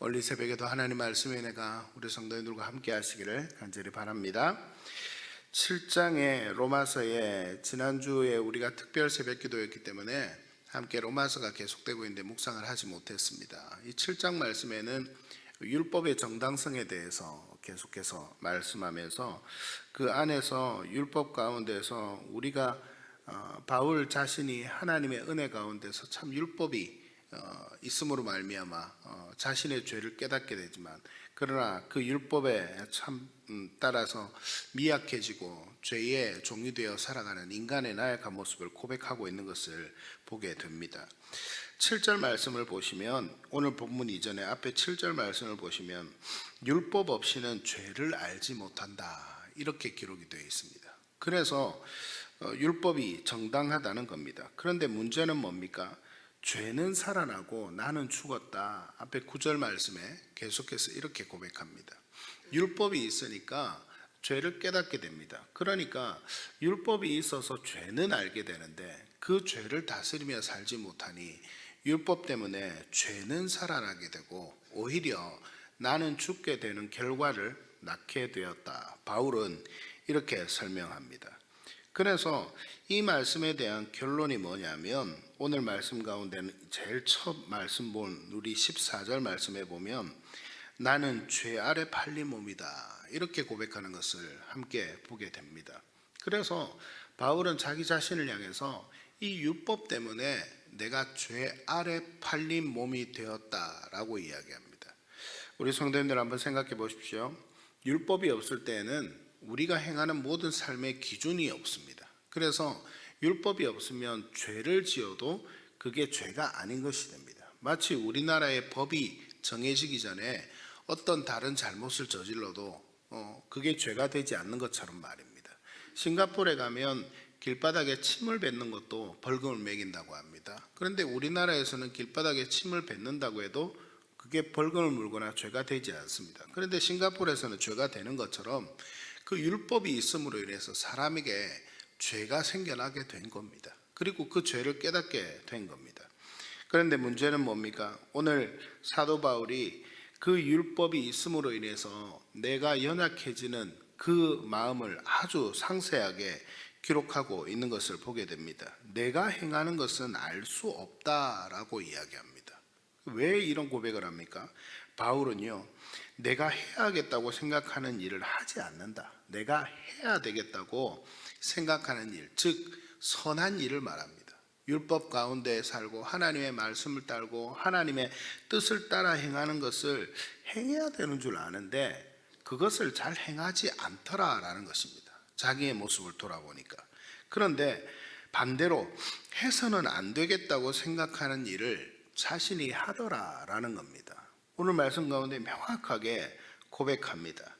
오늘 이 새벽에도 하나님 말씀의 은혜가 우리 성도님들과 함께 하시기를 간절히 바랍니다. 7장의 로마서에 지난주에 우리가 특별 새벽 기도였기 때문에 함께 로마서가 계속되고 있는데 묵상을 하지 못했습니다. 이 7장 말씀에는 율법의 정당성에 대해서 계속해서 말씀하면서 그 안에서 율법 가운데서 우리가 바울 자신이 하나님의 은혜 가운데서 참 율법이 있음으로 말미암아 자신의 죄를 깨닫게 되지만, 그러나 그 율법에 참 따라서 미약해지고 죄의 종이 되어 살아가는 인간의 나약한 모습을 고백하고 있는 것을 보게 됩니다. 7절 말씀을 보시면, 오늘 본문 이전에 앞에 7절 말씀을 보시면 율법 없이는 죄를 알지 못한다, 이렇게 기록이 되어 있습니다. 그래서 율법이 정당하다는 겁니다. 그런데 문제는 뭡니까? 죄는 살아나고 나는 죽었다. 앞에 9절 말씀에 계속해서 이렇게 고백합니다. 율법이 있으니까 죄를 깨닫게 됩니다. 그러니까 율법이 있어서 죄는 알게 되는데 그 죄를 다스리며 살지 못하니 율법 때문에 죄는 살아나게 되고 오히려 나는 죽게 되는 결과를 낳게 되었다. 바울은 이렇게 설명합니다. 그래서 이 말씀에 대한 결론이 뭐냐면, 오늘 말씀 가운데는 제일 첫 말씀 본 우리 14절 말씀에 보면 나는 죄 아래 팔린 몸이다, 이렇게 고백하는 것을 함께 보게 됩니다. 그래서 바울은 자기 자신을 향해서 이 율법 때문에 내가 죄 아래 팔린 몸이 되었다라고 이야기합니다. 우리 성도님들 한번 생각해 보십시오. 율법이 없을 때에는 우리가 행하는 모든 삶의 기준이 없습니다. 그래서 율법이 없으면 죄를 지어도 그게 죄가 아닌 것이 됩니다. 마치 우리나라의 법이 정해지기 전에 어떤 다른 잘못을 저질러도 그게 죄가 되지 않는 것처럼 말입니다. 싱가포르에 가면 길바닥에 침을 뱉는 것도 벌금을 매긴다고 합니다. 그런데 우리나라에서는 길바닥에 침을 뱉는다고 해도 그게 벌금을 물거나 죄가 되지 않습니다. 그런데 싱가포르에서는 죄가 되는 것처럼 그 율법이 있음으로 인해서 사람에게 죄가 생겨나게 된 겁니다. 그리고 그 죄를 깨닫게 된 겁니다. 그런데 문제는 뭡니까? 오늘 사도 바울이 그 율법이 있음으로 인해서 내가 연약해지는 그 마음을 아주 상세하게 기록하고 있는 것을 보게 됩니다. 내가 행하는 것은 알 수 없다라고 이야기합니다. 왜 이런 고백을 합니까? 바울은요, 내가 해야겠다고 생각하는 일을 하지 않는다. 내가 해야 되겠다고 생각하는 일, 즉 선한 일을 말합니다. 율법 가운데 살고 하나님의 말씀을 따르고 하나님의 뜻을 따라 행하는 것을 행해야 되는 줄 아는데 그것을 잘 행하지 않더라라는 것입니다. 자기의 모습을 돌아보니까. 그런데 반대로 해서는 안 되겠다고 생각하는 일을 자신이 하더라라는 겁니다. 오늘 말씀 가운데 명확하게 고백합니다.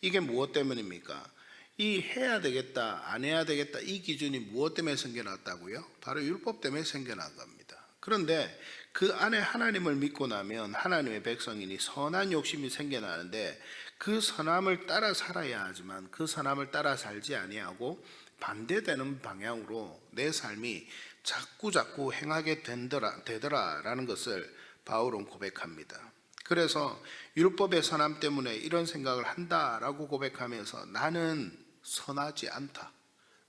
이게 무엇 때문입니까? 이 해야 되겠다, 안 해야 되겠다, 이 기준이 무엇 때문에 생겨났다고요? 바로 율법 때문에 생겨난 겁니다. 그런데 그 안에 하나님을 믿고 나면 하나님의 백성이니 선한 욕심이 생겨나는데 그 선함을 따라 살아야 하지만 그 선함을 따라 살지 아니하고 반대되는 방향으로 내 삶이 자꾸 행하게 되더라라는 것을 바울은 고백합니다. 그래서 율법의 선함 때문에 이런 생각을 한다라고 고백하면서 나는 선하지 않다,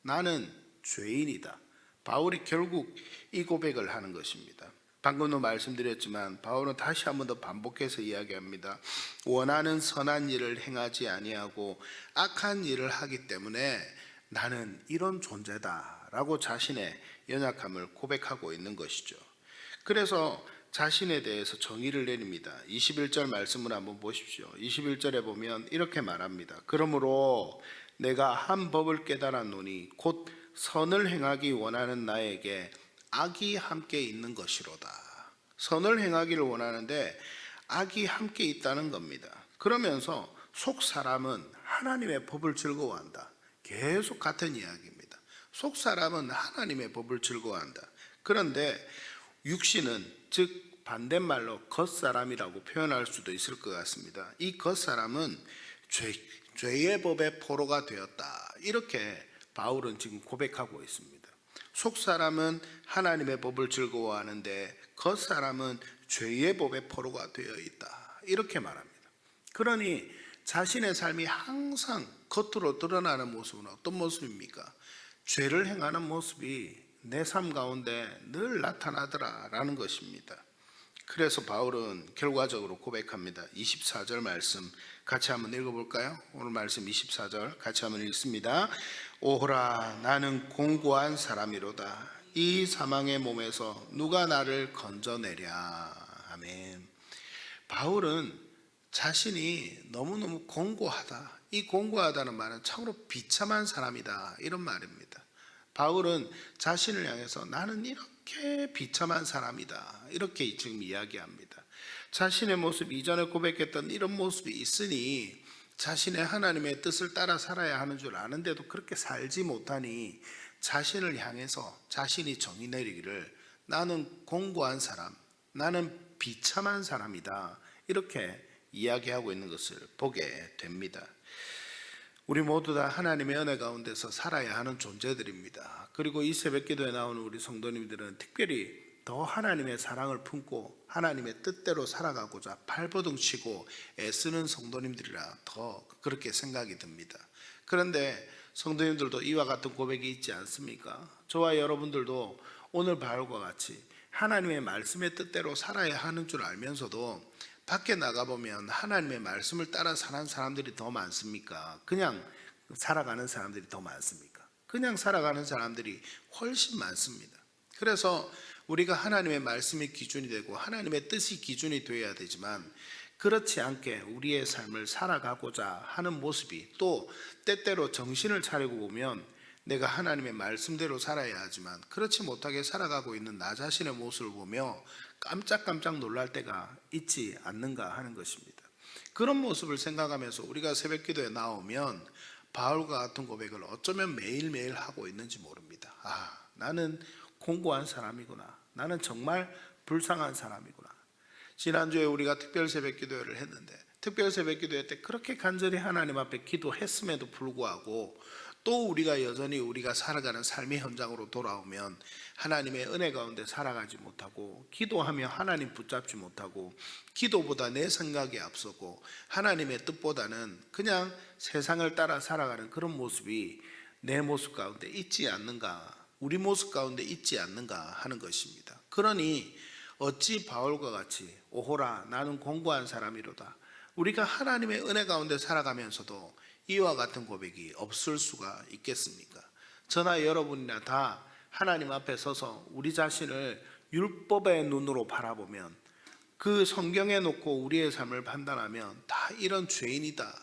나는 죄인이다, 바울이 결국 이 고백을 하는 것입니다. 방금도 말씀드렸지만 바울은 다시 한 번 더 반복해서 이야기합니다. 원하는 선한 일을 행하지 아니하고 악한 일을 하기 때문에 나는 이런 존재다라고 자신의 연약함을 고백하고 있는 것이죠. 그래서 자신에 대해서 정의를 내립니다. 21절 말씀을 한번 보십시오. 21절에 보면 이렇게 말합니다. 그러므로 내가 한 법을 깨달았노니 곧 선을 행하기 원하는 나에게 악이 함께 있는 것이로다. 선을 행하기를 원하는데 악이 함께 있다는 겁니다. 그러면서 속 사람은 하나님의 법을 즐거워한다. 계속 같은 이야기입니다. 속 사람은 하나님의 법을 즐거워한다. 그런데 육신은, 즉 반대말로 겉사람이라고 표현할 수도 있을 것 같습니다. 이 겉사람은 죄의 법의 포로가 되었다, 이렇게 바울은 지금 고백하고 있습니다. 속사람은 하나님의 법을 즐거워하는데 겉사람은 죄의 법의 포로가 되어 있다, 이렇게 말합니다. 그러니 자신의 삶이 항상 겉으로 드러나는 모습은 어떤 모습입니까? 죄를 행하는 모습이 내 삶 가운데 늘 나타나더라라는 것입니다. 그래서 바울은 결과적으로 고백합니다. 24절 말씀 같이 한번 읽어볼까요? 오늘 말씀 24절 같이 한번 읽습니다. 오호라 나는 공고한 사람이로다. 이 사망의 몸에서 누가 나를 건져내랴. 아멘. 바울은 자신이 너무너무 공고하다. 이 공고하다는 말은 참으로 비참한 사람이다, 이런 말입니다. 바울은 자신을 향해서 나는 이렇게 비참한 사람이다, 이렇게 지금 이야기합니다. 자신의 모습, 이전에 고백했던 이런 모습이 있으니 자신의 하나님의 뜻을 따라 살아야 하는 줄 아는데도 그렇게 살지 못하니 자신을 향해서 자신이 정의 내리기를 나는 공고한 사람, 나는 비참한 사람이다, 이렇게 이야기하고 있는 것을 보게 됩니다. 우리 모두 다 하나님의 은혜 가운데서 살아야 하는 존재들입니다. 그리고 이 새벽기도에 나오는 우리 성도님들은 특별히 더 하나님의 사랑을 품고 하나님의 뜻대로 살아가고자 발버둥 치고 애쓰는 성도님들이라 더 그렇게 생각이 듭니다. 그런데 성도님들도 이와 같은 고백이 있지 않습니까? 저와 여러분들도 오늘 바울과 같이 하나님의 말씀의 뜻대로 살아야 하는 줄 알면서도 밖에 나가보면 하나님의 말씀을 따라 사는 사람들이 더 많습니까? 그냥 살아가는 사람들이 더 많습니까? 그냥 살아가는 사람들이 훨씬 많습니다. 그래서 우리가 하나님의 말씀이 기준이 되고 하나님의 뜻이 기준이 되어야 되지만 그렇지 않게 우리의 삶을 살아가고자 하는 모습이 또 때때로 정신을 차리고 보면 내가 하나님의 말씀대로 살아야 하지만 그렇지 못하게 살아가고 있는 나 자신의 모습을 보며 깜짝깜짝 놀랄 때가 있지 않는가 하는 것입니다. 그런 모습을 생각하면서 우리가 새벽기도에 나오면 바울과 같은 고백을 어쩌면 매일매일 하고 있는지 모릅니다. 나는 공고한 사람이구나. 나는 정말 불쌍한 사람이구나. 지난주에 우리가 특별 새벽기도회를 했는데 특별 새벽기도회 때 그렇게 간절히 하나님 앞에 기도했음에도 불구하고 또 우리가 여전히 우리가 살아가는 삶의 현장으로 돌아오면 하나님의 은혜 가운데 살아가지 못하고 기도하며 하나님 붙잡지 못하고 기도보다 내 생각이 앞서고 하나님의 뜻보다는 그냥 세상을 따라 살아가는 그런 모습이 내 모습 가운데 있지 않는가, 우리 모습 가운데 있지 않는가 하는 것입니다. 그러니 어찌 바울과 같이 오호라 나는 공고한 사람이로다, 우리가 하나님의 은혜 가운데 살아가면서도 이와 같은 고백이 없을 수가 있겠습니까? 저나 여러분이나 다 하나님 앞에 서서 우리 자신을 율법의 눈으로 바라보면 그 성경에 놓고 우리의 삶을 판단하면 다 이런 죄인이다,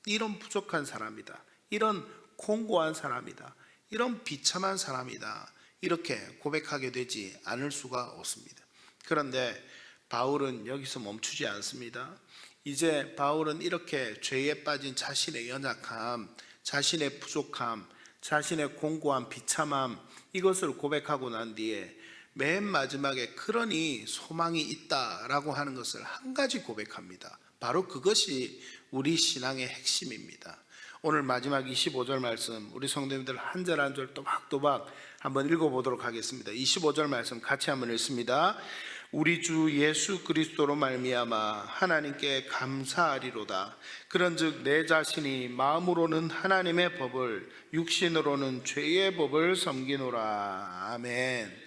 이런 부족한 사람이다, 이런 공고한 사람이다, 이런 비참한 사람이다, 이렇게 고백하게 되지 않을 수가 없습니다. 그런데 바울은 여기서 멈추지 않습니다. 이제 바울은 이렇게 죄에 빠진 자신의 연약함, 자신의 부족함, 자신의 공고한 비참함, 이것을 고백하고 난 뒤에 맨 마지막에 그러니 소망이 있다라고 하는 것을 한 가지 고백합니다. 바로 그것이 우리 신앙의 핵심입니다. 오늘 마지막 25절 말씀 우리 성도님들 한 절 한 절 또박또박 한번 읽어보도록 하겠습니다. 25절 말씀 같이 한번 읽습니다. 우리 주 예수 그리스도로 말미암아 하나님께 감사하리로다. 그런즉 내 자신이 마음으로는 하나님의 법을 육신으로는 죄의 법을 섬기노라. 아멘.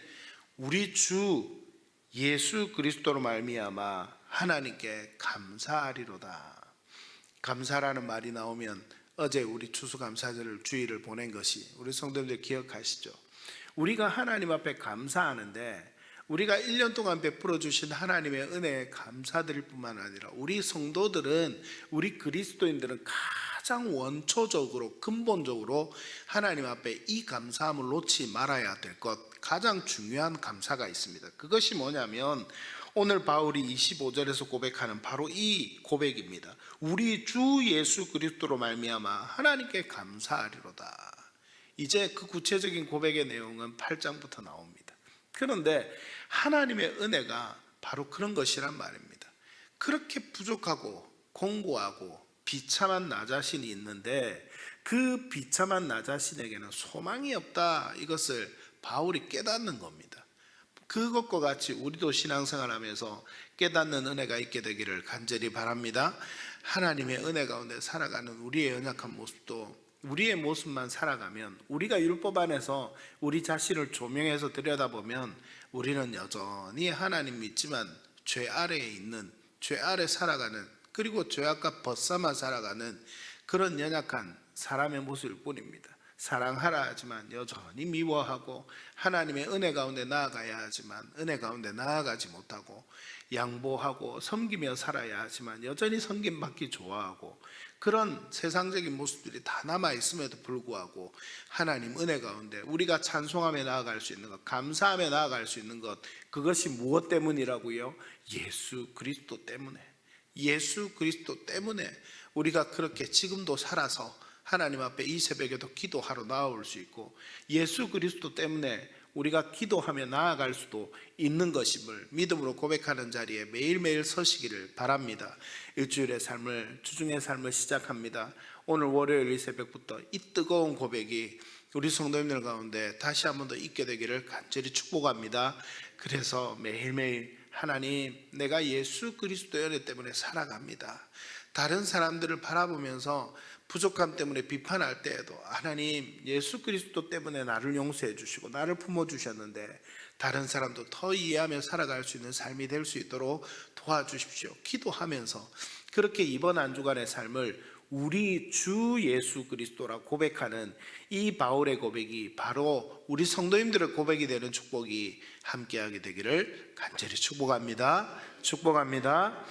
우리 주 예수 그리스도로 말미암아 하나님께 감사하리로다. 감사라는 말이 나오면 어제 우리 추수감사절 주일을 보낸 것이 우리 성도님들 기억하시죠? 우리가 하나님 앞에 감사하는데 우리가 1년 동안 베풀어 주신 하나님의 은혜에 감사드릴 뿐만 아니라 우리 성도들은, 우리 그리스도인들은 가장 원초적으로 근본적으로 하나님 앞에 이 감사함을 놓지 말아야 될 것, 가장 중요한 감사가 있습니다. 그것이 뭐냐면 오늘 바울이 25절에서 고백하는 바로 이 고백입니다. 우리 주 예수 그리스도로 말미암아 하나님께 감사하리로다. 이제 그 구체적인 고백의 내용은 8장부터 나옵니다. 그런데 하나님의 은혜가 바로 그런 것이란 말입니다. 그렇게 부족하고 공고하고 비참한 나 자신이 있는데 그 비참한 나 자신에게는 소망이 없다, 이것을 바울이 깨닫는 겁니다. 그것과 같이 우리도 신앙생활하면서 깨닫는 은혜가 있게 되기를 간절히 바랍니다. 하나님의 은혜 가운데 살아가는 우리의 연약한 모습도 우리의 모습만 살아가면, 우리가 율법 안에서 우리 자신을 조명해서 들여다보면 우리는 여전히 하나님 믿지만 죄 아래에 있는, 죄 아래 살아가는, 그리고 죄악과 벗삼아 살아가는 그런 연약한 사람의 모습일 뿐입니다. 사랑하라 하지만 여전히 미워하고, 하나님의 은혜 가운데 나아가야 하지만 은혜 가운데 나아가지 못하고, 양보하고 섬기며 살아야 하지만 여전히 섬김받기 좋아하고, 그런 세상적인 모습들이 다 남아있음에도 불구하고 하나님 은혜 가운데 우리가 찬송하며 나아갈 수 있는 것, 감사하며 나아갈 수 있는 것, 그것이 무엇 때문이라고요? 예수 그리스도 때문에. 예수 그리스도 때문에 우리가 그렇게 지금도 살아서 하나님 앞에 이 새벽에도 기도하러 나올 수 있고, 예수 그리스도 때문에 우리가 기도하며 나아갈 수도 있는 것임을 믿음으로 고백하는 자리에 매일매일 서시기를 바랍니다. 일주일의 삶을, 주중의 삶을 시작합니다. 오늘 월요일 이 새벽부터 이 뜨거운 고백이 우리 성도님들 가운데 다시 한 번 더 있게 되기를 간절히 축복합니다. 그래서 매일매일 하나님, 내가 예수 그리스도의 은혜 때문에 살아갑니다. 다른 사람들을 바라보면서 부족함 때문에 비판할 때에도 하나님, 예수 그리스도 때문에 나를 용서해 주시고 나를 품어주셨는데 다른 사람도 더 이해하며 살아갈 수 있는 삶이 될 수 있도록 도와주십시오. 기도하면서 그렇게 이번 한 주간의 삶을 우리 주 예수 그리스도라 고백하는 이 바울의 고백이 바로 우리 성도님들의 고백이 되는 축복이 함께하게 되기를 간절히 축복합니다. 축복합니다.